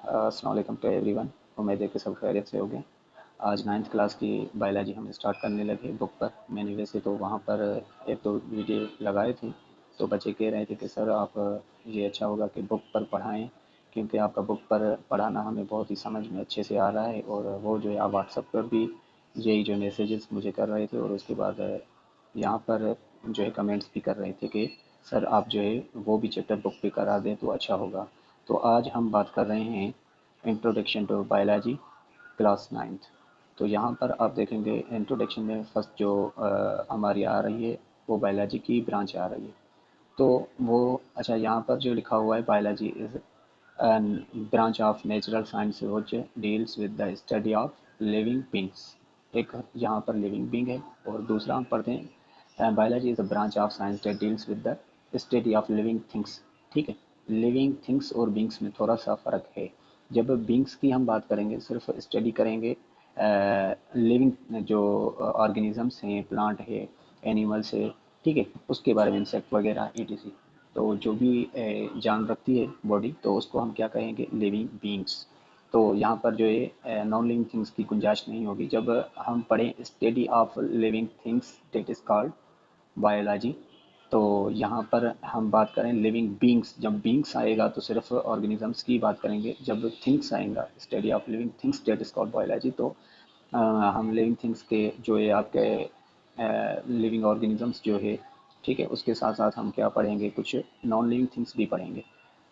अस्सलाम वालेकुम to everyone. उम्मीद है कि सब खैरियत से होंगे। आज 9th क्लास की बायोलॉजी हम स्टार्ट करने लगे बुक पर। मैंने वैसे तो वहाँ पर एक दो वीडियो लगाए थे, तो बच्चे कह रहे थे कि सर आप ये अच्छा होगा कि बुक पर पढ़ाएं, क्योंकि आपका बुक पर पढ़ाना हमें बहुत ही समझ में अच्छे से आ रहा है। और वो जो है आप व्हाट्सएप पर भी यही जो मैसेजेस मुझे कर रहे थे, और उसके बाद यहाँ पर जो है कमेंट्स भी कर रहे थे कि सर आप जो है वो भी चैप्टर बुक पे करा दें तो अच्छा होगा। तो आज हम बात कर रहे हैं introduction to biology class 9th। तो यहाँ पर आप देखेंगे इंट्रोडक्शन में फर्स्ट जो हमारी आ रही है वो बायोलॉजी की ब्रांच आ रही है। तो वो अच्छा यहाँ पर जो लिखा हुआ है biology is an branch of natural science which deals with the study of living beings. एक यहाँ पर लिविंग बींग है, और दूसरा हम पढ़ते हैं biology is a branch of science that deals with the study of living things. ठीक है, लिविंग थिंग्स और बींग्स में थोड़ा सा फ़र्क है। जब बींग्स की हम बात करेंगे, सिर्फ स्टडी करेंगे लिविंग जो ऑर्गेनिजम्स हैं, प्लांट है, एनिमल्स है, ठीक है, उसके बारे में इंसेक्ट वगैरह etc। तो जो भी जान रखती है बॉडी, तो उसको हम क्या कहेंगे, लिविंग बींग्स। तो यहाँ पर जो है नॉन लिविंग थिंग्स की गुंजाइश नहीं होगी। जब हम पढ़ें study of living things that is called biology, तो यहाँ पर हम बात करें लिविंग बींग्स। जब बींग्स आएगा तो सिर्फ ऑर्गेनिजम्स की बात करेंगे। जब थिंग्स आएगा, study of living things that is called biology, तो हम लिविंग थिंग्स के जो है आपके लिविंग ऑर्गेनिजम्स जो है, ठीक है, उसके साथ साथ हम क्या पढ़ेंगे, कुछ नॉन लिविंग थिंग्स भी पढ़ेंगे।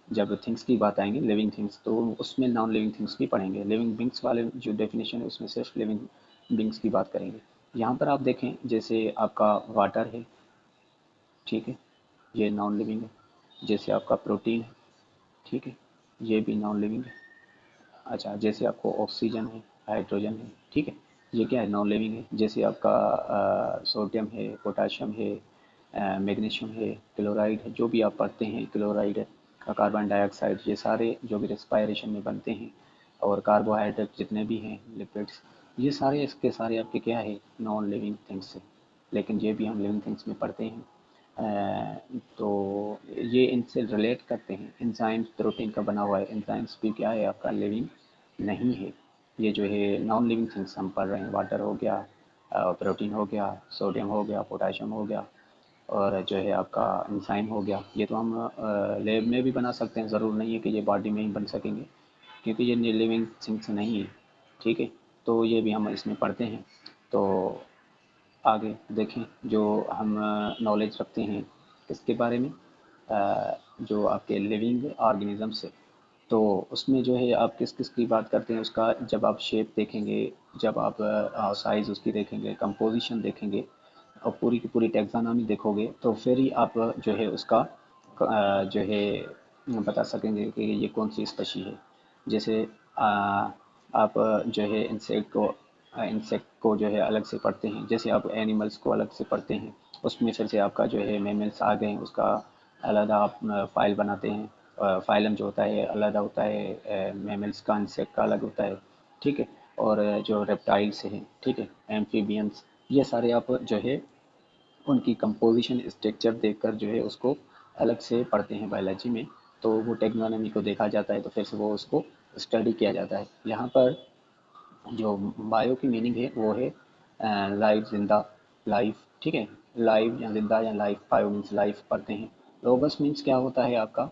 जब थिंग्स की बात आएंगे लिविंग थिंग्स, तो उसमें नॉन लिविंग थिंग्स भी पढ़ेंगे। लिविंग बींग्स वाले जो डेफिनेशन है उसमें सिर्फ लिविंग बींग्स की बात करेंगे। यहाँ पर आप देखें जैसे आपका वाटर है, ठीक है, ये नॉन लिविंग है। जैसे आपका प्रोटीन है, ठीक है, ये भी नॉन लिविंग है। अच्छा, जैसे आपको ऑक्सीजन है, हाइड्रोजन है, ठीक है, ये क्या है, नॉन लिविंग है। जैसे आपका सोडियम है, पोटाशियम है, मैग्नीशियम है, क्लोराइड है, जो भी आप पढ़ते हैं, क्लोराइड है, कार्बन डाइऑक्साइड, ये सारे जो भी रेस्पायरेशन में बनते हैं, और कार्बोहाइड्रेट जितने भी हैं, लिपिड्स, ये सारे इसके सारे आपके क्या है, नॉन लिविंग थिंग्स है। लेकिन ये भी हम लिविंग थिंग्स में पढ़ते हैं। तो ये इनसे रिलेट करते हैं। एंजाइम्स प्रोटीन का बना हुआ है, एंजाइम्स भी क्या है आपका, लिविंग नहीं है। ये जो है नॉन लिविंग थिंग्स हम पढ़ रहे हैं, वाटर हो गया, प्रोटीन हो गया, सोडियम हो गया, पोटाशियम हो गया, और जो है आपका एंजाइम हो गया। ये तो हम लैब में भी बना सकते हैं, ज़रूर नहीं है कि ये बॉडी में ही बन सकेंगे, क्योंकि ये लिविंग थिंग्स नहीं है। ठीक है, तो ये भी हम इसमें पढ़ते हैं। तो आगे देखें, जो हम नॉलेज रखते हैं किसके बारे में, जो आपके लिविंग ऑर्गेनिजम्स है, तो उसमें जो है आप किस किस की बात करते हैं, उसका जब आप शेप देखेंगे, जब आप साइज़ उसकी देखेंगे, कंपोजिशन देखेंगे, और पूरी की पूरी टेक्सानॉमी देखोगे, तो फिर ही आप जो है उसका जो है बता सकेंगे कि ये कौन सी स्पीशी है। जैसे आप जो है इंसेक्ट को जो है अलग से पढ़ते हैं, जैसे आप एनिमल्स को अलग से पढ़ते हैं, उसमें फिर से आपका जो है मेमल्स आ गए, उसका अलग आप फाइल बनाते हैं। फाइलम जो होता है अलग होता है, मेमल्स का, इंसेक्ट का अलग होता है, ठीक है। और जो रेप्टाइल्स हैं, ठीक है, एम्फीबियंस, ये सारे आप जो है उनकी कंपोजिशन स्ट्रक्चर देखकर जो है उसको अलग से पढ़ते हैं बायोलॉजी में। तो वो टेक्नोनॉमी को देखा जाता है, तो फिर से वो उसको स्टडी किया जाता है। यहाँ पर जो बायो की मीनिंग है वो है लाइफ, जिंदा, लाइफ, ठीक है, लाइव या जिंदा या लाइफ। बायो मीन्स लाइफ पढ़ते हैं। रोबस्ट मीन्स क्या होता है आपका,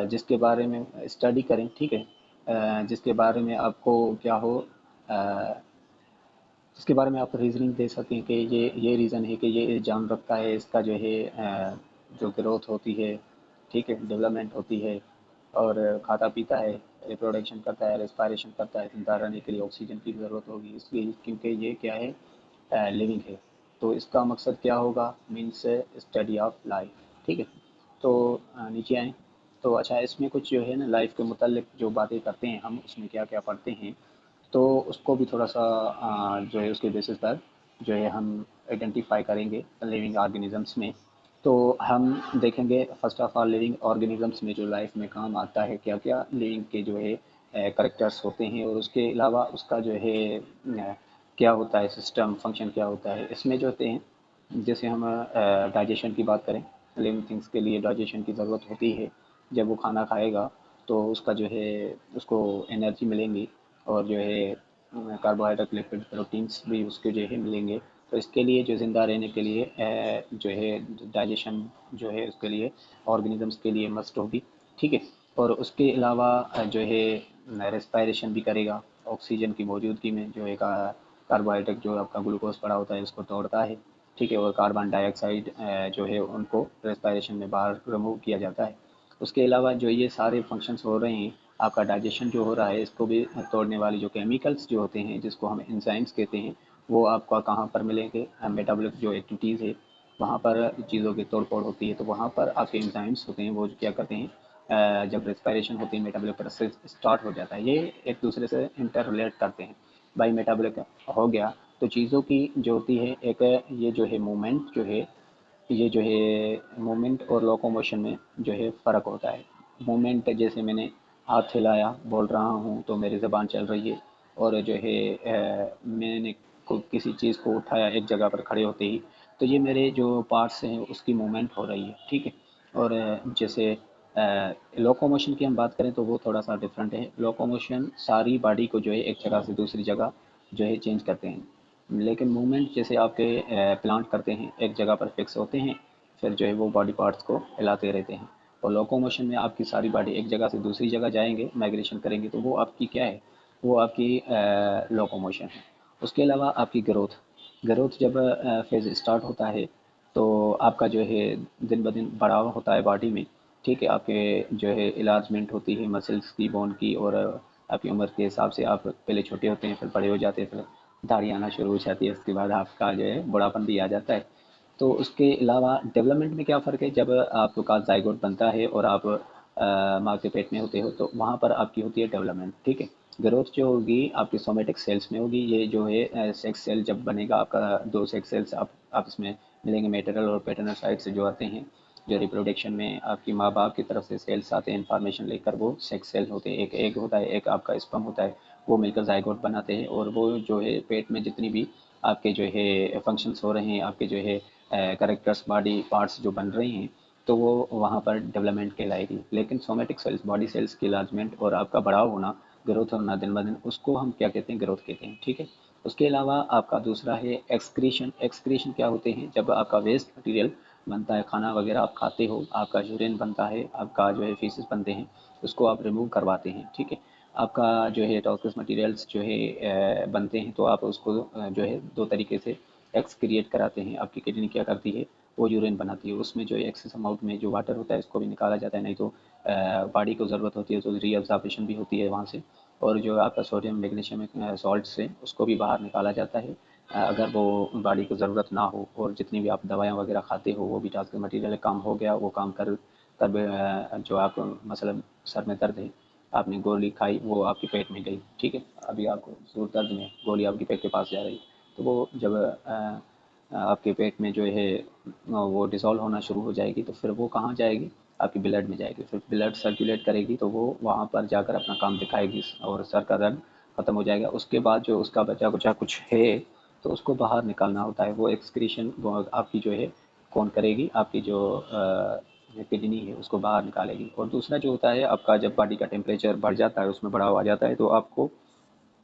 जिसके बारे में स्टडी करें, ठीक है, जिसके बारे में आपको क्या हो, अ, जिसके बारे में आप रीजनिंग दे सकें कि ये रीज़न है कि ये जान रखता है, इसका जो है जो ग्रोथ होती है, ठीक है, डेवलपमेंट होती है, और खाता पीता है, रिप्रोडक्शन करता है, रेस्पायरेशन करता है, जिंदा रहने के लिए ऑक्सीजन की ज़रूरत होगी, इसलिए क्योंकि ये क्या है, लिविंग है। तो इसका मकसद क्या होगा, मीन्स स्टडी ऑफ लाइफ, ठीक है। तो नीचे आएँ, तो अच्छा इसमें कुछ जो है ना लाइफ के मुतालिक जो बातें करते हैं हम, उसमें क्या क्या पढ़ते हैं, तो उसको भी थोड़ा सा जो है उसके बेसिस पर जो है हम आइडेंटिफाई करेंगे लिविंग ऑर्गेनिजम्स में। तो हम देखेंगे first of all living organisms में जो लाइफ में काम आता है, क्या क्या लिविंग के जो है करेक्टर्स होते हैं, और उसके अलावा उसका जो है क्या होता है, सिस्टम फंक्शन क्या होता है इसमें जो होते हैं। जैसे हम डाइजेशन की बात करें, लिविंग थिंग्स के लिए डाइजेशन की ज़रूरत होती है। जब वो खाना खाएगा तो उसका जो है उसको एनर्जी मिलेंगी, और जो है कार्बोहाइड्रेट, लिपिड, प्रोटीन्स भी उसके जो है मिलेंगे। तो इसके लिए जो ज़िंदा रहने के लिए जो है डाइजेशन जो है उसके लिए ऑर्गेनिजम्स के लिए मस्ट होगी, ठीक है। और उसके अलावा जो है रेस्पायरेशन भी करेगा, ऑक्सीजन की मौजूदगी में जो है कार्बोहाइड्रेट जो आपका ग्लूकोज पड़ा होता है उसको तोड़ता है, ठीक है। और कार्बन डाइऑक्साइड जो है उनको रेस्पायरेशन में बाहर रिमूव किया जाता है। उसके अलावा जो ये सारे फंक्शंस हो रहे हैं, आपका डाइजेशन जो हो रहा है इसको भी तोड़ने वाली जो केमिकल्स जो होते हैं जिसको हम एंजाइम्स कहते हैं, वो आपका कहाँ पर मिलेंगे, मेटाबॉलिक जो एक्टिविटीज़ है वहाँ पर चीज़ों की तोड़ फोड़ होती है, तो वहाँ पर आपके एंजाइम्स होते हैं वो क्या करते हैं, जब रेस्पायरेशन होती है मेटाबॉलिक प्रोसेस स्टार्ट हो जाता है, ये एक दूसरे से इंटर रिलेट करते हैं। बाई मेटाबॉलिक हो गया तो चीज़ों की जो होती है एक, ये जो है मूवमेंट जो है, ये जो है मूवमेंट और लोकोमोशन में जो है फ़र्क होता है। मूवमेंट जैसे मैंने हाथ हिलाया, बोल रहा हूँ तो मेरी ज़बान चल रही है, और जो है मैंने किसी चीज़ को उठाया एक जगह पर खड़े होते ही, तो ये मेरे जो पार्ट्स हैं उसकी मूवमेंट हो रही है, ठीक है। और जैसे लोकोमोशन की हम बात करें तो वो थोड़ा सा डिफरेंट है। लोकोमोशन सारी बॉडी को जो है एक जगह से दूसरी जगह जो है चेंज करते हैं, लेकिन मूवमेंट जैसे आपके प्लांट करते हैं एक जगह पर फिक्स होते हैं, फिर जो है वो बॉडी पार्ट्स को हिलाते रहते हैं। और लोकोमोशन में आपकी सारी बॉडी एक जगह से दूसरी जगह जाएंगे, माइग्रेशन करेंगे, तो वो आपकी क्या है, वो आपकी लोकोमोशन है। उसके अलावा आपकी ग्रोथ, ग्रोथ जब फेज स्टार्ट होता है तो आपका जो है दिन ब दिन बढ़ावा होता है बॉडी में, ठीक है। आपके जो है इलाजमेंट होती है मसल्स की, बोन की, और आपकी उम्र के हिसाब से आप पहले छोटे होते हैं फिर बड़े हो जाते हैं, फिर दाढ़ी आना शुरू हो जाती है, उसके बाद आपका जो है बुढ़ापन भी आ जाता है। तो उसके अलावा डेवलपमेंट में क्या फ़र्क है, जब आपका जाइगोट बनता है और आप माँ के पेट में होते हो तो वहाँ पर आपकी होती है डेवलपमेंट, ठीक है। ग्रोथ जो होगी आपकी सोमेटिक सेल्स में होगी, ये जो है सेक्स सेल जब बनेगा आपका, दो सेक्स सेल्स आप इसमें मिलेंगे, मेटरल और पैटर्नल साइड से जो आते हैं, जो रिप्रोडक्शन में आपकी माँ बाप की तरफ से सेल्स आते हैं इन्फॉर्मेशन लेकर, वो सेक्स सेल होते हैं, एक एग होता है, एक आपका स्पर्म होता है, वो मिलकर जाइगोट बनाते हैं। और वो जो है पेट में जितनी भी आपके जो है फंक्शंस हो रहे हैं, आपके जो है करेक्टर्स बॉडी पार्ट्स जो बन रहे हैं, तो वो वहाँ पर डेवलपमेंट कहलाएगी। लेकिन सोमेटिक सेल्स, बॉडी सेल्स की लार्जमेंट और आपका बढ़ाव होना, ग्रोथ होना दिन ब दिन, उसको हम क्या कहते हैं, ग्रोथ कहते हैं, ठीक है। उसके अलावा आपका दूसरा है एक्सक्रीशन। एक्सक्रीशन क्या होते हैं, जब आपका वेस्ट मटेरियल बनता है, खाना वगैरह आप खाते हो, आपका यूरिन बनता है, आपका जो है फीसेस बनते हैं, उसको आप रिमूव करवाते हैं, ठीक है। आपका जो है टॉक्सिक मटेरियल्स जो है बनते हैं, तो आप उसको जो है दो तरीके से एक्सक्रिएट कराते हैं। आपकी किडनी क्या करती है, वो यूरिन बनाती है, उसमें जो एक्सेस अमाउंट में जो वाटर होता है उसको भी निकाला जाता है, नहीं तो बॉडी को ज़रूरत होती है तो रीअब्जॉर्प्शन भी होती है वहाँ से। और जो आपका सोडियम मैग्नीशियम सॉल्ट से उसको भी बाहर निकाला जाता है, अगर वो बॉडी को ज़रूरत ना हो। और जितनी भी आप दवाइयाँ वगैरह खाते हो वो भी टॉक्सिक मटेरियल काम हो गया, वो काम कर तब जो आप मसलन सर में दर्द है, आपने गोली खाई, वो आपके पेट में गई, ठीक है। अभी आपको जोर दर्द में गोली आपके पेट के पास जा रही, तो वो जब आपके पेट में जो है वो डिसॉल्व होना शुरू हो जाएगी, तो फिर वो कहाँ जाएगी, आपकी ब्लड में जाएगी, फिर ब्लड सर्कुलेट करेगी, तो वो वहाँ पर जाकर अपना काम दिखाएगी और सर का दर्द ख़त्म हो जाएगा। उसके बाद जो उसका बचा कुचा कुछ है तो उसको बाहर निकालना होता है, वो एक्सक्रीशन वो आपकी जो है कौन करेगी, आपकी जो किडनी है उसको बाहर निकालेगी। और दूसरा जो होता है आपका, जब बॉडी का टेम्परेचर बढ़ जाता है, उसमें बढ़ाव आ जाता है, तो आपको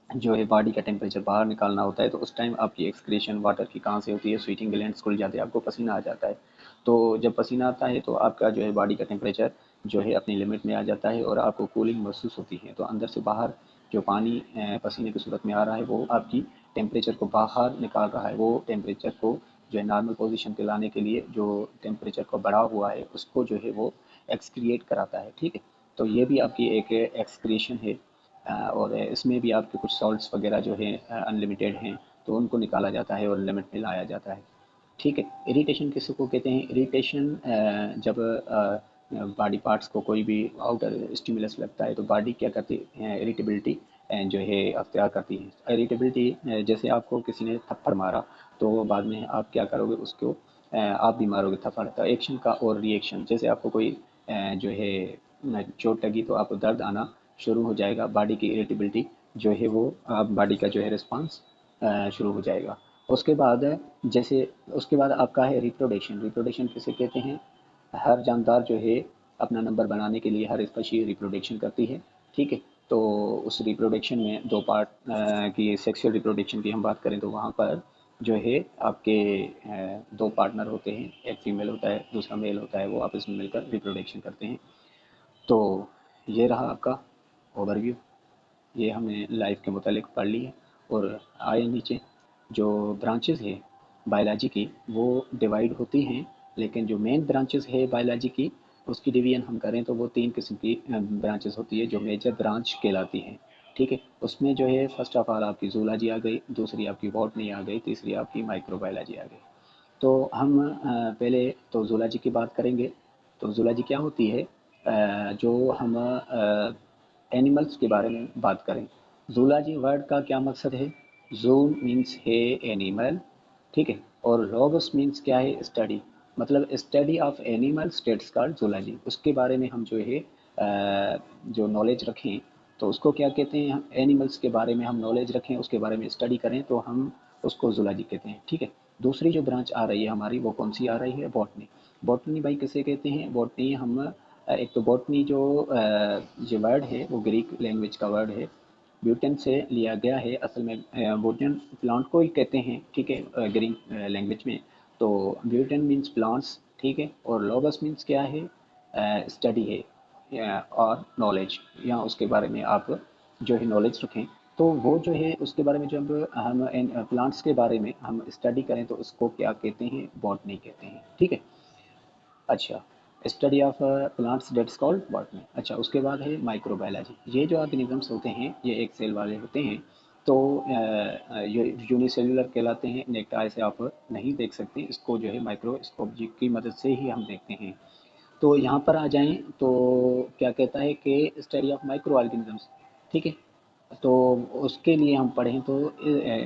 जो है बॉडी का टेम्परेचर बाहर निकालना होता है, तो उस टाइम आपकी एक्सक्रीशन वाटर की कहाँ से होती है, स्वीटिंग ग्लैंड्स खुल जाते हैं, आपको पसीना आ जाता है। तो जब पसीना आता है तो आपका जो है बॉडी का टेम्परेचर जो है अपनी लिमिट में आ जाता है और आपको कूलिंग महसूस होती है। तो अंदर से बाहर जो पानी पसीने की सूरत में आ रहा है वो आपकी टेम्परेचर को बाहर निकाल रहा है, वो टेम्परेचर को जो है नॉर्मल पोजीशन पे लाने के लिए जो टेम्परेचर को बढ़ा हुआ है उसको जो है वो एक्सक्रिएट कराता है, ठीक है। तो ये भी आपकी एक एक्सक्रीशन है। और इसमें भी आपके कुछ सॉल्ट्स वगैरह जो है अनलिमिटेड हैं, तो उनको निकाला जाता है और लिमिट में लाया जाता है, ठीक है। इरिटेशन किसी को कहते हैं, इरिटेशन जब बॉडी पार्ट्स को कोई भी आउटर स्टिमुलस लगता है तो बॉडी क्या करती है, इरिटेबिलिटी जो है अख्तियार करती है। इरिटेबिलिटी जैसे आपको किसी ने थप्पड़ मारा तो बाद में आप क्या करोगे, उसको आप भी मारोगे थप्पड़। तो एक्शन का और रिएक्शन, जैसे आपको कोई जो है चोट लगी तो आपको दर्द आना शुरू हो जाएगा, बॉडी की इरिटेबिलिटी जो है वो आप बॉडी का जो है रिस्पांस शुरू हो जाएगा। उसके बाद जैसे उसके बाद आपका है रिप्रोडक्शन। रिप्रोडक्शन किसे कहते हैं, हर जानदार जो है अपना नंबर बनाने के लिए हर स्पीशीज रिप्रोडक्शन करती है, ठीक है। तो उस रिप्रोडक्शन में दो पार्ट की सेक्सुअल रिप्रोडक्शन की हम बात करें तो वहाँ पर जो है आपके दो पार्टनर होते हैं, एक फीमेल होता है दूसरा मेल होता है, वो आपस में मिलकर रिप्रोडक्शन करते हैं। तो ये रहा आपका ओवरव्यू, ये हमने लाइफ के मुतालिक पढ़ ली है। और आए नीचे जो ब्रांचेस है बायोलॉजी की वो डिवाइड होती हैं, लेकिन जो मेन ब्रांचेस है बायोलॉजी की उसकी डिवीजन हम करें तो वो तीन किस्म की ब्रांचेस होती है जो मेजर ब्रांच कहलाती हैं, ठीक है। उसमें जो है फर्स्ट ऑफ ऑल आपकी जूलॉजी आ गई, दूसरी आपकी बॉटनी आ गई, तीसरी आपकी माइक्रोबायोलॉजी आ गई। तो हम पहले तो जूलॉजी की बात करेंगे। तो जूलॉजी क्या होती है, जो हम एनिमल्स के बारे में बात करें। जूलॉजी वर्ड का क्या मकसद है, जू मीन्स है एनिमल, ठीक है, और लॉगस मीन्स क्या है, स्टडी, मतलब study of animal states called zoology. उसके बारे में हम जो है जो नॉलेज रखें तो उसको क्या कहते हैं, हम एनिमल्स के बारे में हम नॉलेज रखें, उसके बारे में स्टडी करें तो हम उसको जूलॉजी कहते हैं, ठीक है। दूसरी जो ब्रांच आ रही है हमारी वो कौन सी आ रही है, बॉटनी। बॉटनी भाई किसे कहते हैं, बॉटनी हम एक तो बॉटनी जो वर्ड है वो ग्रीक लैंग्वेज का वर्ड है, ब्यूटन से लिया गया है। असल में बोटन प्लांट को ही कहते हैं, ठीक है, ग्रीक लैंग्वेज में। तो ब्यूटन मीन्स प्लांट्स, ठीक है, और लॉगस मीन्स क्या है, स्टडी है और नॉलेज, या उसके बारे में आप जो है नॉलेज रखें। तो वो जो है उसके बारे में जब हम प्लांट्स के बारे में हम स्टडी करें तो उसको क्या कहते हैं, बॉटनी कहते हैं, ठीक है। अच्छा, study of plants that's called botany. अच्छा, उसके बाद है माइक्रोबायोलॉजी। ये जो ऑर्गेनिजम्स होते हैं ये एक सेल वाले होते हैं, तो ये यूनिसेल्युलर कहलाते हैं, नेक्टा से आप नहीं देख सकते, इसको जो है माइक्रोस्कोप की मदद से ही हम देखते हैं। तो यहाँ पर आ जाएं तो क्या कहता है कि स्टडी ऑफ माइक्रो ऑर्गेनिजम्स, ठीक है। तो उसके लिए हम पढ़ें तो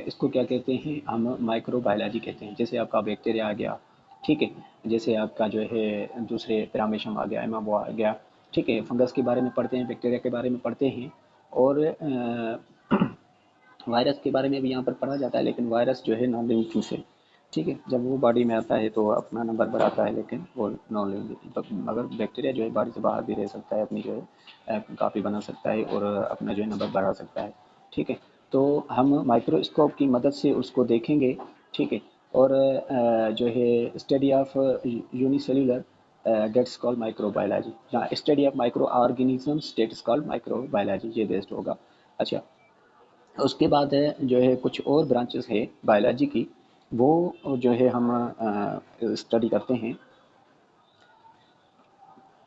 इसको क्या कहते हैं, हम माइक्रोबायोलॉजी कहते हैं। जैसे आपका बैक्टीरिया आ गया, ठीक है, जैसे आपका जो है दूसरे पैरामीशियम आ गया, एमाबो आ गया, ठीक है। फंगस के बारे में पढ़ते हैं, बैक्टीरिया के बारे में पढ़ते हैं, और वायरस के बारे में भी यहाँ पर पढ़ा जाता है, लेकिन वायरस जो है नॉन लिविंग थिंग्स है, ठीक है। जब वो बॉडी में आता है तो अपना नंबर बढ़ाता है, लेकिन वो नॉन लिविंग, मगर बैक्टीरिया जो है बॉडी से बाहर भी रह सकता है, अपनी जो है काफ़ी बना सकता है और अपना जो है नंबर बढ़ा सकता है, ठीक है। तो हम माइक्रोस्कोप की मदद से उसको देखेंगे, ठीक है। और जो है study of unicellular that's called microbiology, या study of micro organisms that's called microbiology, ये बेस्ड होगा। अच्छा, उसके बाद है जो है कुछ और ब्रांचेस है बायोलॉजी की, वो जो है हम स्टडी करते हैं।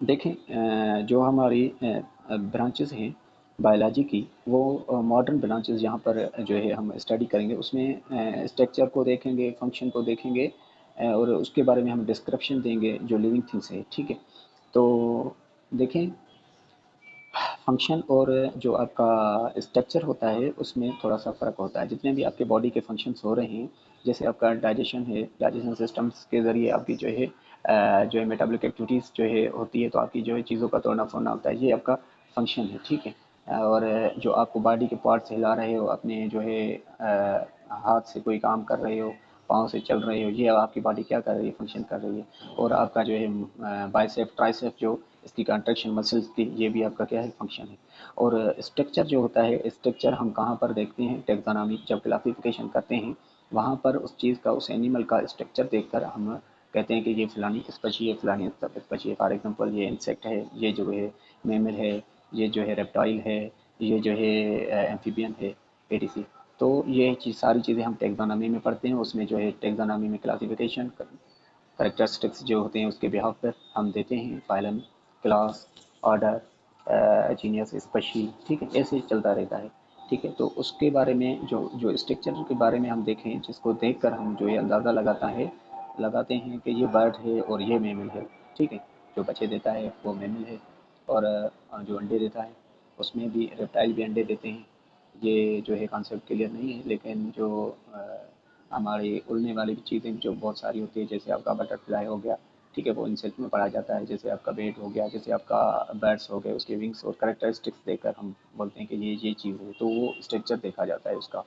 देखें जो हमारी ब्रांचेस हैं बायोलॉजी की, वो मॉडर्न ब्रांचेस यहाँ पर जो है हम स्टडी करेंगे, उसमें स्ट्रक्चर को देखेंगे, फंक्शन को देखेंगे, और उसके बारे में हम डिस्क्रिप्शन देंगे जो लिविंग थिंग्स है, ठीक है। तो देखें फंक्शन और जो आपका स्ट्रक्चर होता है उसमें थोड़ा सा फ़र्क होता है। जितने भी आपके बॉडी के फंक्शंस हो रहे हैं, जैसे आपका डाइजेशन है, डाइजेशन सिस्टम्स के ज़रिए आपकी जो है मेटाबॉलिक एक्टिविटीज़ जो है होती है, तो आपकी जो है चीज़ों का तोड़ना फोड़ना होता है, ये आपका फंक्शन है, ठीक है। और जो आपको बॉडी के पार्ट्स हिला रहे हो, अपने जो है हाथ से कोई काम कर रहे हो, पाँव से चल रहे हो, ये आपकी बॉडी क्या कर रही है, फंक्शन कर रही है। और आपका जो है बाइसेप ट्राइसेप जो इसकी कंट्रैक्शन मसल्स की, ये भी आपका क्या है, फंक्शन है। और स्ट्रक्चर जो होता है, स्ट्रक्चर हम कहाँ पर देखते हैं, टेक्सोनॉमी जब क्लासिफिकेशन करते हैं वहाँ पर उस चीज़ का, उस एनिमल का स्ट्रक्चर देखकर हम कहते हैं कि ये फलानी स्पीशी है, फलानी स्पीशी है। फॉर एग्जांपल ये इंसेक्ट है, ये जो है मैमल है, ये जो है रेप्टाइल है, ये जो है एम्फीबियन है, एटीसी। तो ये चीज़ सारी चीज़ें हम टेक्सोनॉमी में पढ़ते हैं, उसमें जो है टेक्सोनॉमी में क्लासिफिकेशन करेक्टरिस्टिक्स जो होते हैं उसके बिहाफ पर हम देते हैं, phylum, class, order, genius, species, ठीक है, ऐसे चलता रहता है, ठीक है। तो उसके बारे में जो जो स्ट्रक्चर के बारे में हम देखें, जिसको देखकर हम जो है अंदाज़ा लगाते हैं कि ये बर्ड है और ये मेमल है, ठीक है। जो बच्चे देता है वो मेमल है, और जो अंडे देता है उसमें भी रेप्टाइल भी अंडे देते हैं। ये जो है कॉन्सेप्ट क्लियर नहीं है, लेकिन जो हमारी उड़ने वाली भी चीज़ें जो बहुत सारी होती है, जैसे आपका बटरफ्लाई हो गया, ठीक है, वो इंसेक्ट में पढ़ा जाता है। जैसे आपका बेट हो गया, जैसे आपका बर्ड्स हो गए, उसके विंग्स और करेक्टरिस्टिक्स देखकर हम बोलते हैं कि ये चीज़ है, तो वो स्ट्रक्चर देखा जाता है उसका,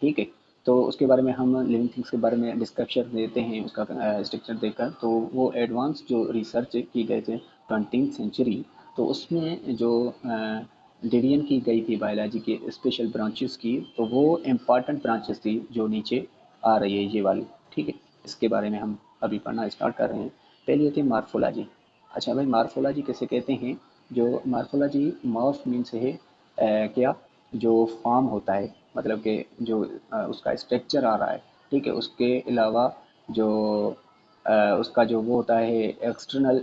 ठीक है। तो उसके बारे में हम लिविंग थिंग्स के बारे में डिस्क्रिप्शन देते हैं उसका स्ट्रक्चर देखकर। तो वो एडवांस जो रिसर्च की गए थे 20th सेंचुरी, तो उसमें जो डिवीजन की गई थी बायोलॉजी के स्पेशल ब्रांचेस की, तो वो इम्पॉर्टेंट ब्रांचेस थी जो नीचे आ रही है ये वाली। ठीक है, इसके बारे में हम अभी पढ़ना स्टार्ट कर रहे हैं। पहली होती है मार्फोलॉजी। अच्छा भाई, मार्फोलॉजी किसे कहते हैं? जो मार्फोलॉजी, मॉर्फ मीन्स है क्या, जो फॉर्म होता है, मतलब कि जो उसका स्ट्रक्चर आ रहा है, ठीक है, उसके अलावा जो उसका जो वो होता है एक्सटर्नल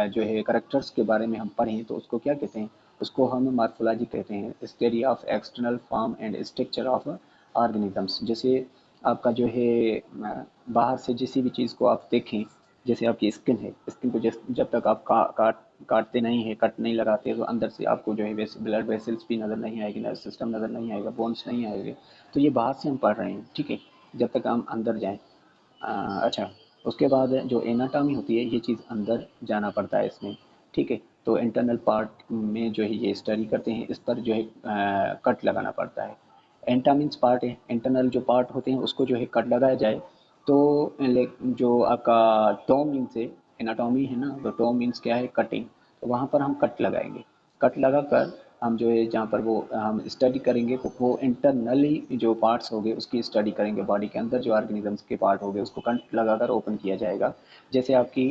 जो है करेक्टर्स के बारे में हम पढ़ें तो उसको क्या कहते हैं? उसको हम मार्फोलॉजी कहते हैं, study of external form and structure of organisms. जैसे आपका जो है बाहर से किसी भी चीज़ को आप देखें, जैसे आपकी स्किन है, स्किन को जब तक आप काटते नहीं है, कट नहीं लगाते, तो अंदर से आपको जो है ब्लड वेसल्स भी नज़र नहीं आएगी, नर्व सिस्टम नज़र नहीं आएगा, बोन्स नहीं आएंगे। तो ये बाहर से हम पढ़ रहे हैं, ठीक है, जब तक हम अंदर जाएं। अच्छा, उसके बाद जो एनाटॉमी होती है, ये चीज़ अंदर जाना पड़ता है इसमें, ठीक है। तो इंटरनल पार्ट में जो है ये स्टडी करते हैं, इस पर जो है कट लगाना पड़ता है। एंटा मीन्स पार्ट है, इंटरनल जो पार्ट होते हैं उसको जो है कट लगाया जाए तो जो आपका टॉम मीन्स है, एनाटॉमी है ना, तो टॉम मीन्स क्या है? कटिंग। तो वहाँ पर हम कट लगाएंगे, कट लगा कर हम जो है जहाँ पर वो हम स्टडी करेंगे, तो वो इंटरनली जो पार्ट्स हो गए उसकी स्टडी करेंगे, बॉडी के अंदर जो ऑर्गेनिजम्स के पार्ट हो गए उसको कट लगाकर ओपन किया जाएगा। जैसे आपकी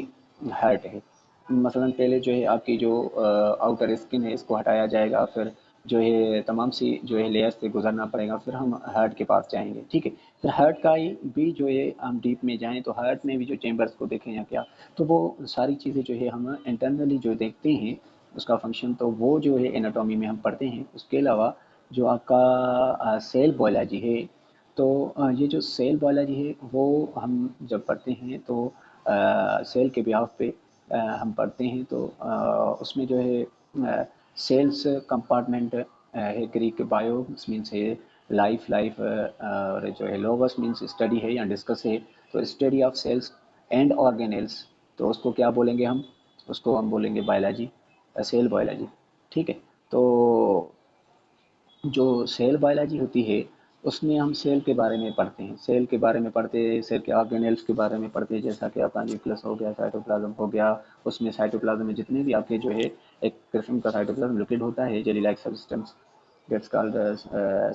हार्ट है, मसलन पहले जो है आपकी जो आउटर स्किन है इसको हटाया जाएगा, फिर जो है तमाम सी जो है लेयर से गुजरना पड़ेगा, फिर हम हार्ट के पास जाएंगे, ठीक है। फिर हार्ट का ही भी जो है हम डीप में जाएं तो हार्ट में भी जो चेम्बर्स को देखें या क्या, तो वो सारी चीज़ें जो है हम इंटरनली जो देखते हैं उसका फंक्शन, तो वो जो है एनाटॉमी में हम पढ़ते हैं। उसके अलावा जो आपका सेल बायोलॉजी है, तो ये जो सेल बायोलॉजी है वो हम जब पढ़ते हैं तो सेल के बिहाफ पे हम पढ़ते हैं, तो उसमें जो है सेल्स कंपार्टमेंट है, ग्रीक बायो मीन्स है लाइफ, लाइफ और जो है लोगस मीन्स स्टडी है या डिस्कस है। तो study of cells and organelles, तो उसको क्या बोलेंगे हम? उसको हम बोलेंगे बायोलॉजी, सेल बायोलॉजी, ठीक है। तो जो सेल बायोलॉजी होती है उसमें हम सेल के बारे में पढ़ते हैं, सेल के बारे में पढ़ते हैं, सेल के ऑर्गेनेल्स के बारे में पढ़ते हैं, जैसा कि आपका न्यूक्लियस हो गया, साइटोप्लाज्म हो गया। उसमें साइटोप्लाज्म में जितने भी आपके जो है एक किस्म का साइटोप्लाज्म लिक्विड होता है, jelly like substance, that's called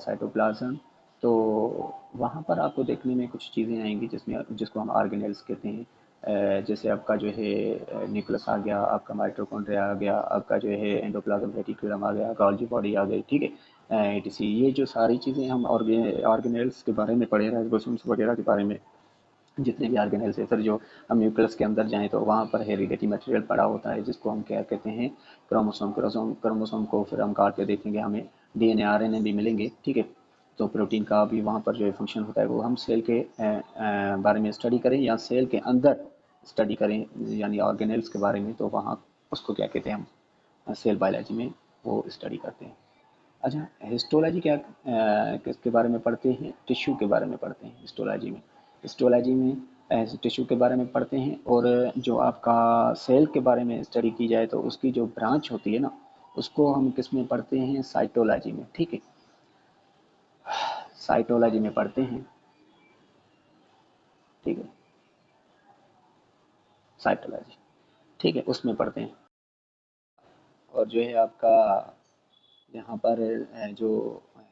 cytoplasm. तो वहाँ पर आपको देखने में कुछ चीज़ें आएंगी जिसमें जिसको हम ऑर्गेनेल्स कहते हैं। जैसे आपका जो है न्यूक्लियस आ गया, आपका माइटोकॉन्ड्रिया आ गया, आपका जो है एंडोप्लाज्म रेटिकुलम आ गया, गोल्गी बॉडी आ गई, ठीक है, etc। ये जो सारी चीज़ें हम ऑर्गेनेल्स के बारे में पढ़े, राइबोसोम्स वगैरह के बारे में, जितने भी ऑर्गेनेल्स है, फिर जो हम न्यूक्लियस के अंदर जाएं तो वहाँ पर हेरिडेटी मटेरियल पड़ा होता है जिसको हम क्या कहते हैं? क्रोमोसोम। क्रोमोसोम को फिर हम काट के देखेंगे, हमें डीएनए आरएनए भी मिलेंगे, ठीक है। तो प्रोटीन का भी वहाँ पर जो है फंक्शन होता है, वो हम सेल के बारे में स्टडी करें या सेल के अंदर स्टडी करें यानी ऑर्गेनेल्स के बारे में, तो वहाँ उसको क्या कहते हैं? हम सेल बायोलॉजी में वो स्टडी करते हैं। अच्छा, हिस्टोलॉजी क्या किसके बारे में पढ़ते हैं? टिश्यू के बारे में पढ़ते हैं हिस्टोलॉजी में। हिस्टोलॉजी में टिश्यू के बारे में पढ़ते हैं, और जो आपका सेल के बारे में स्टडी की जाए तो उसकी जो ब्रांच होती है ना, उसको हम किस में पढ़ते हैं? साइटोलॉजी में, ठीक है, साइटोलॉजी में पढ़ते हैं, ठीक है, साइटोलॉजी, ठीक है, उसमें पढ़ते हैं। और जो है आपका यहाँ पर जो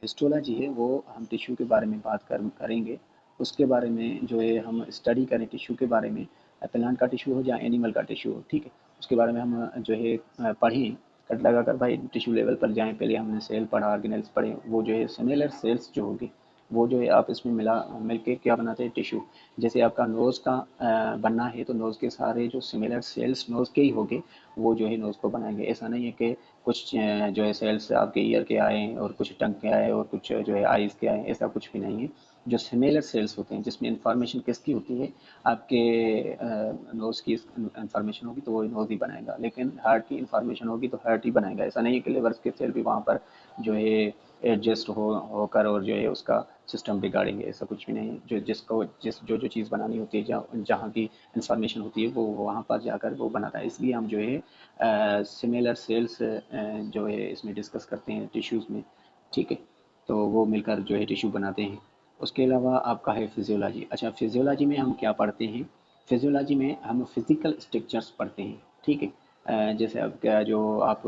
हिस्टोलॉजी है वो हम टिश्यू के बारे में बात करेंगे। उसके बारे में जो है हम स्टडी करें टिश्यू के बारे में, प्लांट का टिश्यू हो या एनिमल का टिश्यू हो, ठीक है, उसके बारे में हम जो है पढ़ें, कट लगा कर भाई टिश्यू लेवल पर जाएं। पहले हमने सेल पढ़ा, ऑर्गेनेल्स पढ़े, वो जो है सिमिलर सेल्स जो होगी वो जो है आप इसमें मिल के क्या बनाते हैं? टिश्यू। जैसे आपका नोज़ का बनना है तो नोज़ के सारे जो सिमिलर सेल्स नोज़ के ही होंगे, वो जो है नोज़ को बनाएंगे। ऐसा नहीं है कि कुछ जो है सेल्स आपके ईयर के आए और कुछ टंग के आए और कुछ जो है आइज़ के आए, ऐसा कुछ भी नहीं है। जो सिमिलर सेल्स होते हैं जिसमें इंफॉर्मेशन किसकी होती है? आपके नोज़ की इंफॉर्मेशन होगी तो वो नोज़ ही बनाएगा, लेकिन हार्ट की इंफॉर्मेशन होगी तो हार्ट ही बनाएगा। ऐसा नहीं है कि लिवर्स के सेल भी वहाँ पर जो है एडजस्ट होकर और जो है उसका सिस्टम बिगाड़ेंगे, ऐसा कुछ भी नहीं है। जो जो चीज़ बनानी होती है, जहाँ जहाँ की इंफॉर्मेशन होती है, वो वहाँ पर जाकर वो बनाता है। इसलिए हम जो है सिमिलर सेल्स जो है इसमें डिस्कस करते हैं टिश्यूज़ में, ठीक है। तो वो मिलकर जो है टिश्यू बनाते हैं। उसके अलावा आपका है फिजियोलॉजी। अच्छा, फिजियोलॉजी में हम क्या पढ़ते हैं? फिजियोलॉजी में हम फिजिकल स्ट्रक्चर्स पढ़ते हैं, ठीक है। जैसे अब क्या जो आप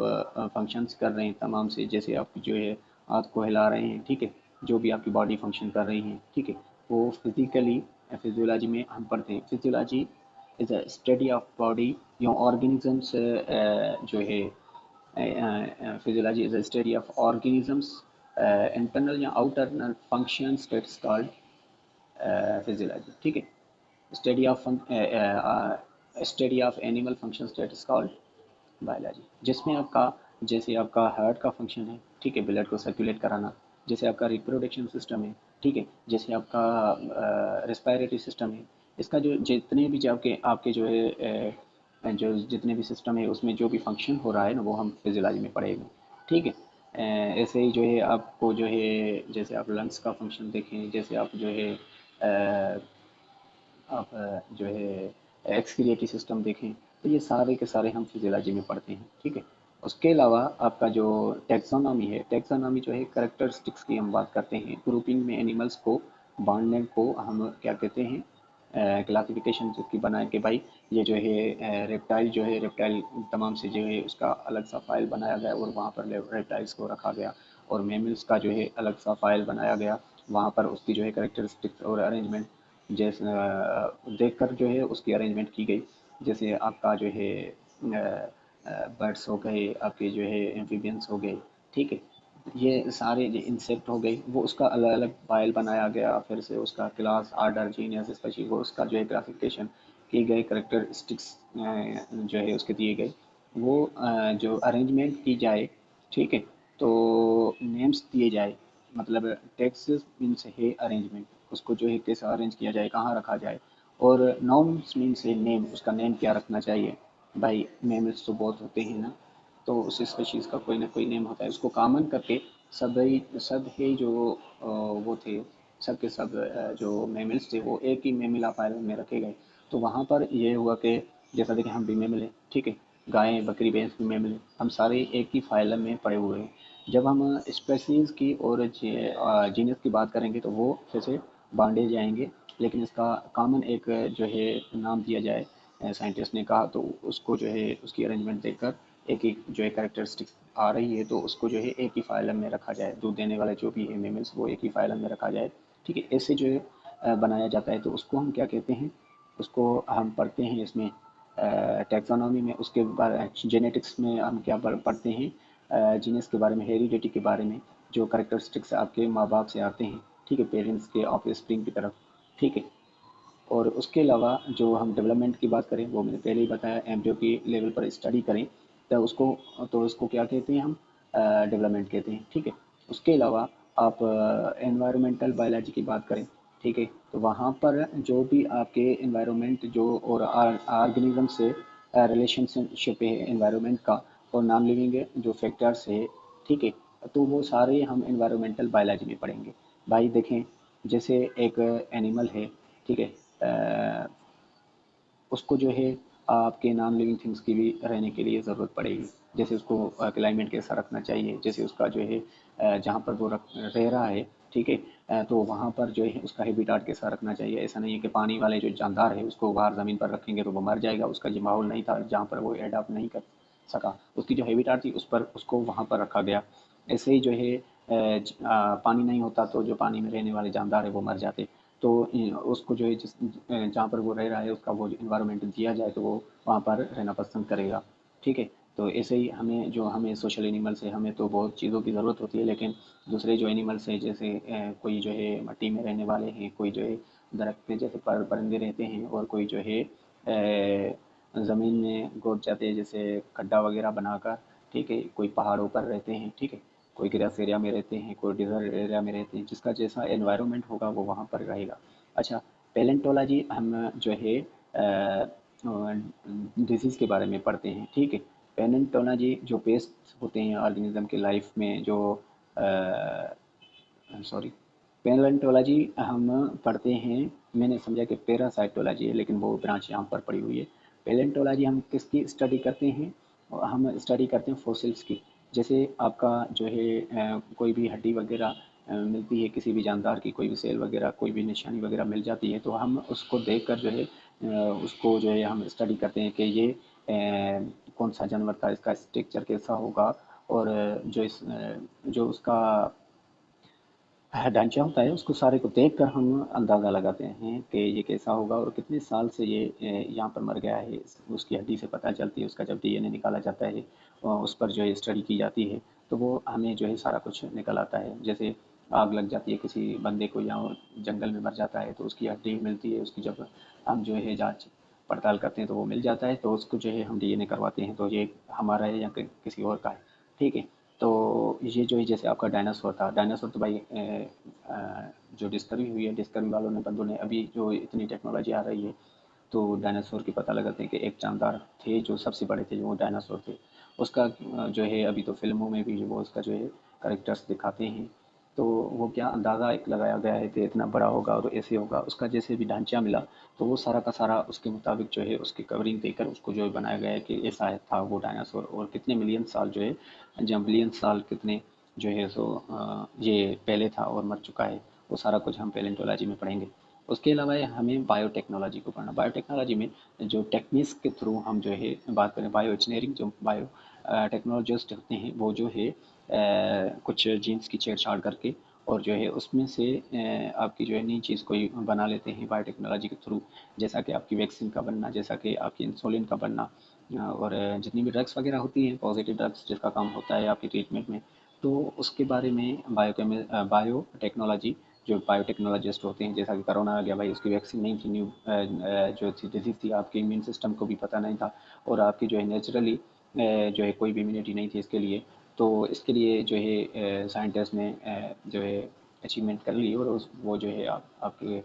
फंक्शंस कर रहे हैं तमाम से, जैसे आप जो है हाथ को हिला रहे हैं, ठीक है, जो भी आपकी बॉडी फंक्शन कर रही है, ठीक है, वो फिजिकली फिजियोलॉजी में हम पढ़ते हैं। Physiology is a study of body या ऑर्गेनिजम्स जो है, physiology is a study of organisms internal या आउटरनल फंक्शंस दैट्स कॉल्ड फिजियोलॉजी, ठीक है। Study of animal functions that is called biology, जिसमें आपका जैसे आपका हार्ट का फंक्शन है, ठीक है, ब्लड को सर्कुलेट कराना, जैसे आपका रिप्रोडक्शन सिस्टम है, ठीक है, जैसे आपका रेस्पिरेटरी सिस्टम है, इसका जो जितने भी जो आपके आपके जो है जो जितने भी सिस्टम है उसमें जो भी फंक्शन हो रहा है ना वो हम फिजियोलॉजी में पढ़ेंगे, ठीक है। ऐसे ही जो है आपको जो है जैसे आप लंग्स का फंक्शन देखें, जैसे आप जो है आप जो है एक्सक्रिएटरी सिस्टम देखें, तो ये सारे के सारे हम फिजियोलॉजी में पढ़ते हैं, ठीक है। उसके अलावा आपका जो टेक्सोनॉमी है, टेक्सोनॉमी जो है करेक्टरिस्टिक्स की हम बात करते हैं, ग्रुपिंग में एनिमल्स को बांधने को हम क्या कहते हैं, क्लासिफिकेशन जिसकी बनाए कि भाई ये जो है रेप्टाइल जो है, रेप्टाइल तमाम से जो है उसका अलग सा फाइल बनाया गया और वहाँ पर रेप्टाइल्स को रखा गया, और मेमल्स का जो है अलग सा फाइल बनाया गया, वहाँ पर उसकी जो है करेक्टरिस्टिक्स और अरेंजमेंट जैसे देखकर जो है उसकी अरेंजमेंट की गई। जैसे आपका जो है बर्ड्स हो गए, आपके जो है एम्फीबियंस हो गए, ठीक है, ये सारे जो इंसेक्ट हो गए वो उसका अलग अलग फाइल बनाया गया, फिर से उसका क्लास आर्डर जीनियस स्पीशीज वो उसका जो है क्लासिफिकेशन की गई, करेक्टरिस्टिक्स जो है उसके दिए गए, वो जो अरेंजमेंट की जाए, ठीक है, तो नेम्स दिए जाए, मतलब टेक्स्ट मीन्स है अरेंजमेंट, उसको जो है कैसे अरेंज किया जाए, कहाँ रखा जाए, और नाउन्स मीन्स है नेम, उसका नेम क्या रखना चाहिए, भाई मेमल्स तो बहुत होते हैं ना, तो उस स्पीशीज़ का कोई ना कोई नेम होता है, उसको कॉमन करके सब ही जो वो थे, सब के सब जो मेमल्स थे वो एक ही मेमिला फाइल में रखे गए। तो वहाँ पर ये हुआ कि जैसा देखें हम भी मेमल हैं, ठीक है, गाय बकरी भैंस भी मेमल हैं, हम सारे एक ही फाइलम में पड़े हुए हैं। जब हम स्पेसीज की और जीनस की बात करेंगे तो वो फिर से बांटे जाएंगे, लेकिन इसका कॉमन एक जो है नाम दिया जाए, साइंटिस्ट ने कहा, तो उसको जो है उसकी अरेंजमेंट देखकर एक एक जो है कैरेक्टरिस्टिक्स आ रही है तो उसको जो है एक ही फाइलम में रखा जाए, दूध देने वाले जो भी है मेमल्स वो एक ही फाइलम में रखा जाए, ठीक है, ऐसे जो है बनाया जाता है, तो उसको हम क्या कहते हैं, उसको हम पढ़ते हैं इसमें टैक्सोनॉमी में, उसके बारे जेनेटिक्स में हम क्या पढ़ते हैं, जीनस के बारे में, हेरिडिटी के बारे में, जो करेक्टरिस्टिक्स आपके माँ बाप से आते हैं, ठीक है, पेरेंट्स के ऑफ स्प्रिंग की तरफ, ठीक है। और उसके अलावा जो हम डेवलपमेंट की बात करें वो मैंने पहले ही बताया, एम्ब्रियो की लेवल पर स्टडी करें तो उसको क्या कहते हैं हम, डेवलपमेंट कहते हैं, ठीक है। उसके अलावा आप एनवायरमेंटल बायोलॉजी की बात करें, ठीक है, तो वहाँ पर जो भी आपके एनवायरनमेंट जो और ऑर्गेनिज्म से रिलेशनशिप है एनवायरनमेंट का, और नॉन लिविंग जो फैक्टर्स है, ठीक है, तो वो सारे हम एनवायरमेंटल बायोलॉजी में पढ़ेंगे। भाई देखें, जैसे एक एनिमल है, ठीक है, उसको जो है आपके नॉन लिविंग थिंग्स की भी रहने के लिए ज़रूरत पड़ेगी, जैसे उसको क्लाइमेट कैसा रखना चाहिए, जैसे उसका जो है जहाँ पर वो रह रहा है, ठीक है, तो वहाँ पर जो है उसका हैबिटाट कैसा रखना चाहिए, ऐसा नहीं है कि पानी वाले जो जानदार है उसको बाहर ज़मीन पर रखेंगे तो वो मर जाएगा, उसका जो माहौल नहीं था जहाँ पर वो एडाप्ट नहीं कर सका, उसकी जो हैबिटाट थी उस पर उसको वहाँ पर रखा गया। ऐसे ही जो है पानी नहीं होता तो जो पानी में रहने वाले जानदार है वो मर जाते, तो उसको जो है जिस जहाँ पर वो रह रहा है उसका वो इन्वायरमेंट दिया जाए तो वो वहाँ पर रहना पसंद करेगा, ठीक है। तो ऐसे ही हमें सोशल एनिमल्स है, हमें तो बहुत चीज़ों की ज़रूरत होती है, लेकिन दूसरे जो एनिमल्स हैं जैसे कोई जो है मिट्टी में रहने वाले हैं, कोई जो है दरख्त पे जैसे परिंदे रहते हैं, और कोई जो है ज़मीन में घुस जाते हैं जैसे खड्डा वगैरह बनाकर, ठीक है, कोई पहाड़ों पर रहते हैं, ठीक है, कोई ग्रास एरिया में रहते हैं, कोई डिजर्ट एरिया में रहते हैं, जिसका जैसा एनवायरनमेंट होगा वो वहाँ पर रहेगा। अच्छा, पैलेंटोलॉजी हम जो है डिजीज़ के बारे में पढ़ते हैं, ठीक है। पैलेंटोलॉजी जो पेस्ट होते हैं ऑर्गेनिज्म के लाइफ में जो सॉरी, पैलेंटोलॉजी हम पढ़ते हैं, मैंने समझा कि पैरासाइटोलॉजी है लेकिन वो ब्रांच यहाँ पर पड़ी हुई है। पैलेंटोलॉजी हम किसकी स्टडी करते हैं, हम स्टडी करते हैं फॉसिल्स की, जैसे आपका जो है कोई भी हड्डी वगैरह मिलती है किसी भी जानदार की, कोई भी सेल वगैरह कोई भी निशानी वगैरह मिल जाती है तो हम उसको देख कर जो है उसको जो है हम स्टडी करते हैं कि ये कौन सा जानवर था, इसका स्ट्रक्चर कैसा होगा, और जो उसका ढांचा होता है उसको सारे को देख कर हम अंदाज़ा लगाते हैं कि ये कैसा होगा और कितने साल से ये यहाँ पर मर गया है। उसकी हड्डी से पता चलती है, उसका जब डीएनए निकाला जाता है उस पर जो है स्टडी की जाती है, तो वो हमें जो है सारा कुछ निकल आता है। जैसे आग लग जाती है किसी बंदे को या वो जंगल में मर जाता है तो उसकी हड्डी मिलती है, उसकी जब हम जो है जांच पड़ताल करते हैं तो वो मिल जाता है, तो उसको जो है हम डीएनए करवाते हैं, तो ये हमारा है या किसी और का है। ठीक है। तो ये जो है जैसे आपका डायनासोर था, डायनासोर तो भाई जो डिस्कवरी हुई है, डिस्कवरी वालों ने बंदों ने, अभी जो इतनी टेक्नोलॉजी आ रही है तो डायनासोर की पता लगाते हैं कि एक जानदार थे जो सबसे बड़े थे, जो वो डायनासोर थे। उसका जो है अभी तो फिल्मों में भी वो उसका जो है करेक्टर्स दिखाते हैं, तो वो क्या अंदाज़ा एक लगाया गया है कि इतना बड़ा होगा और ऐसे होगा, उसका जैसे भी ढांचा मिला तो वो सारा का सारा उसके मुताबिक जो है उसकी कवरिंग देकर उसको जो है बनाया गया है कि ऐसा है था वो डायनासोर, और कितने मिलियन साल जो है, जब बिलियन साल कितने जो है सो ये पहले था और मर चुका है, वो सारा कुछ हम पैलेंटोलॉजी में पढ़ेंगे। उसके अलावा हमें बायोटेक्नोलॉजी को पढ़ना, बायोटेक्नोलॉजी में जो टेक्निक्स के थ्रू हम जो है बात करें, बायो इंजीनियरिंग, जो बायो टेक्नोलॉजिस्ट होते हैं वो जो है कुछ जीन्स की छेड़छाड़ करके और जो है उसमें से आपकी जो है नई चीज़ कोई बना लेते हैं बायोटेक्नोलॉजी के थ्रू, जैसा कि आपकी वैक्सीन का बनना, जैसा कि आपकी इंसुलिन का बनना, और जितनी भी ड्रग्स वगैरह होती हैं पॉजिटिव ड्रग्स जिसका काम होता है आपकी ट्रीटमेंट में, तो उसके बारे में बायोटेक्नोलॉजी, जो बायोटेक्नोलॉजिस्ट होते हैं, जैसा कि कोरोना आ गया भाई, उसकी वैक्सीन नहीं थी, न्यू जो थी डिजीज़ थी, आपके इम्यून सिस्टम को भी पता नहीं था और आपकी जो है नेचुरली जो है कोई भी इम्यूनिटी नहीं थी इसके लिए, तो इसके लिए जो है साइंटिस्ट ने जो है अचीवमेंट कर ली और वो जो है आपके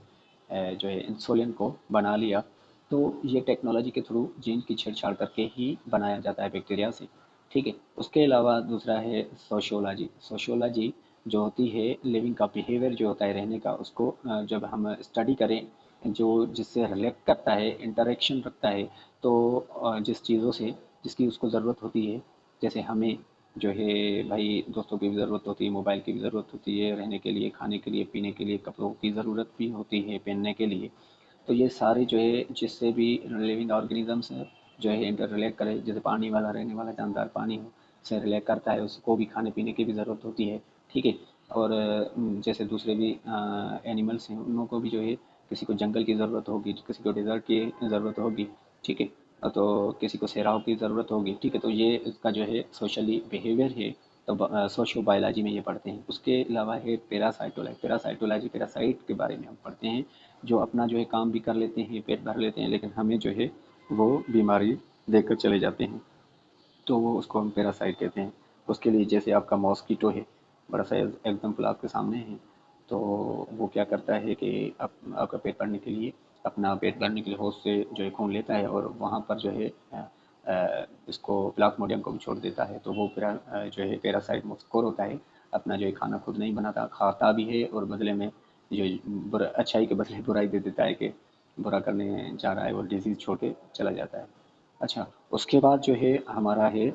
जो है इंसुलिन को बना लिया। तो ये टेक्नोलॉजी के थ्रू जीन की छेड़छाड़ करके ही बनाया जाता है बैक्टीरिया से। ठीक है। उसके अलावा दूसरा है सोशियोलॉजी, सोशियोलॉजी जो होती है लिविंग का बिहेवियर जो होता है रहने का, उसको जब हम स्टडी करें, जो जिससे रिलेट करता है, इंटरेक्शन रखता है, तो जिस चीज़ों से जिसकी उसको ज़रूरत होती है, जैसे हमें जो है भाई दोस्तों की भी ज़रूरत होती है, मोबाइल की भी ज़रूरत होती है, रहने के लिए, खाने के लिए, पीने के लिए, कपड़ों की ज़रूरत भी होती है, पहनने के लिए, तो ये सारे जो है जिससे भी लिविंग ऑर्गेनिजम्स जो है इंटर रिलेट करे, जैसे पानी वाला रहने वाला जानदार पानी हो से रिलेट करता है, उसको भी खाने पीने की भी ज़रूरत होती है। ठीक है। और जैसे दूसरे भी एनिमल्स हैं उन लोगों को भी जो है किसी को जंगल की ज़रूरत होगी, किसी को डिज़र्ट की ज़रूरत होगी। ठीक है। तो किसी को सैराव की ज़रूरत होगी। ठीक है। तो ये इसका जो है सोशली बिहेवियर है, तो सोशो बायोलॉजी में ये पढ़ते हैं। उसके अलावा है पैरासाइटोलॉजी, पैरासाइटोलॉजी पैरासाइट के बारे में हम पढ़ते हैं, जो अपना जो है काम भी कर लेते हैं, पेट भर लेते हैं, लेकिन हमें जो है वो बीमारी देकर चले जाते हैं, तो वो उसको हम पैरासाइट कहते हैं। उसके लिए जैसे आपका मॉस्कीटो है, बड़ा सा एग्जाम्पल आपके सामने है, तो वो क्या करता है कि आपका पेट भरने के लिए, अपना पेट भरने के लिए होस्ट से जो है खून लेता है और वहाँ पर जो है इसको प्लाज्मोडियम को भी छोड़ देता है, तो वो जो है पैरासाइट मुस्कोर होता है, अपना जो है खाना खुद नहीं बनाता, खाता भी है और बदले में जो बुरा, अच्छाई के बदले बुराई दे देता है कि बुरा करने जा रहा है और डिजीज़ छोड़ के चला जाता है। अच्छा, उसके बाद जो है हमारा है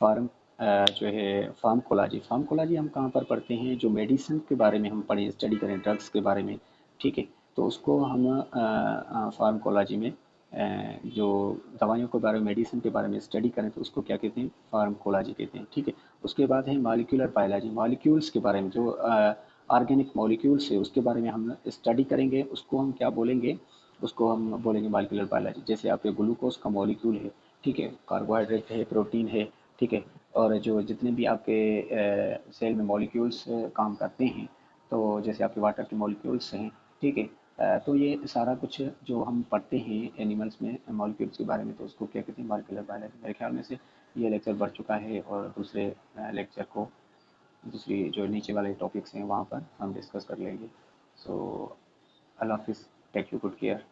फार्म जो है फार्माकोलॉजी, फार्माकोलॉजी हम कहाँ पर पढ़ते हैं, जो मेडिसिन के बारे में हम पढ़ें, स्टडी करें ड्रग्स के बारे में। ठीक है। तो उसको हम फार्माकोलॉजी में जो दवाइयों के बारे में, मेडिसिन के बारे में स्टडी करें तो उसको क्या कहते हैं, फार्माकोलॉजी कहते हैं। ठीक है। उसके बाद है मॉलिक्यूलर बायोलॉजी, मॉलिक्यूल्स के बारे में, जो ऑर्गेनिक मॉलिक्यूल्स है उसके बारे में हम स्टडी करेंगे, उसको हम क्या बोलेंगे, उसको हम बोलेंगे मॉलिक्यूलर बायोलॉजी। जैसे आपके ग्लूकोज का मॉलिक्यूल है, ठीक है, कार्बोहाइड्रेट है, प्रोटीन है, ठीक है, और जो जितने भी आपके सेल में मॉलिक्यूल्स काम करते हैं, तो जैसे आपके वाटर के मॉलिक्यूल्स हैं, ठीक है, तो ये सारा कुछ जो हम पढ़ते हैं एनिमल्स में मॉलिक्यूल्स के बारे में, तो उसको क्या कहते हैं, मॉलिक्यूलर बायोलॉजी। मेरे ख्याल में से ये लेक्चर बढ़ चुका है और दूसरे लेक्चर को, दूसरी जो नीचे वाले टॉपिक्स हैं वहाँ पर हम डिस्कस कर लेंगे। सो अल्लाह हाफिज़, take you good care.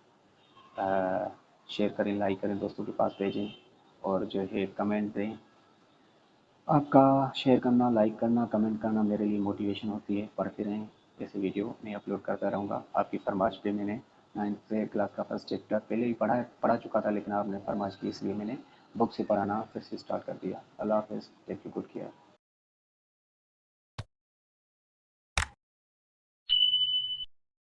Share करें, लाइक करें, दोस्तों के पास भेजें और जो है कमेंट दें। आपका शेयर करना, लाइक करना, कमेंट करना मेरे लिए मोटिवेशन होती है, पढ़ते रहें, ऐसे वीडियो मैं अपलोड करता रहूँगा। आपकी फरमाइश पे मैंने 9th क्लास का फर्स्ट चैप्टर पहले ही पढ़ा चुका था, लेकिन आपने फरमाइश की इसलिए मैंने बुक से पढ़ाना फिर से स्टार्ट कर दिया। अल्लाह हाफिज़, टेक यू गुड केयर।